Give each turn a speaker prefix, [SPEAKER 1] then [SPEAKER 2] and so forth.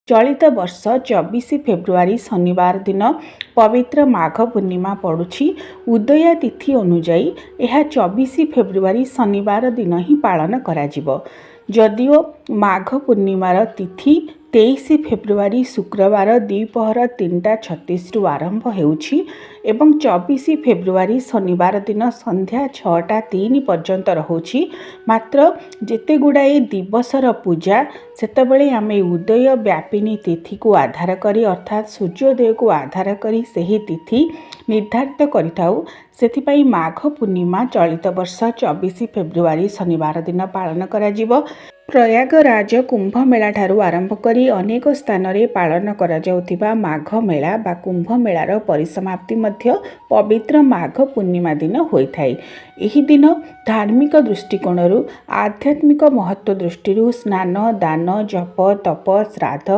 [SPEAKER 1] चलित वर्ष 24 फेब्रुआरी शनिवार दिन पवित्र माघ पूर्णिमा पड़ुछि। उदय तिथि अनुजाई यह 24 फेब्रुआरी शनिवार दिन ही पालन कराजिबो। जदिओ माघ पूर्णिमार तिथि 23 फेब्रुआरी शुक्रवार द्विपहर 3:36 आरंभ होउछि एवं 24 फेब्रुआरी शनिवार दिन संध्या 6:03 पर्यंत रहुछि। मात्र जेते गुड़ाए दिवसर पूजा सेतबेले आमे उदय व्यापिनी तिथि को आधार करी अर्थात सूर्योदय को आधार करी सही तिथि निर्धारित करिथाउ। सेथिपाई माघ पूर्णिमा चलित वर्ष 24 फेब्रुआरी शनिवार दिन पालन कराजिबो। प्रयागराज कुंभ मेला ठारू आरंभ करी अनेक स्थान रे पालन करा जाउथिबा माघ मेला बा कुंभ मेलार परिसमाप्ति मध्य पवित्र माघ पूर्णिमा दिन होइथाय। एही दिन धार्मिक दृष्टिकोणरू आध्यात्मिक महत्व दृष्टि स्नान दान जप तप श्राद्ध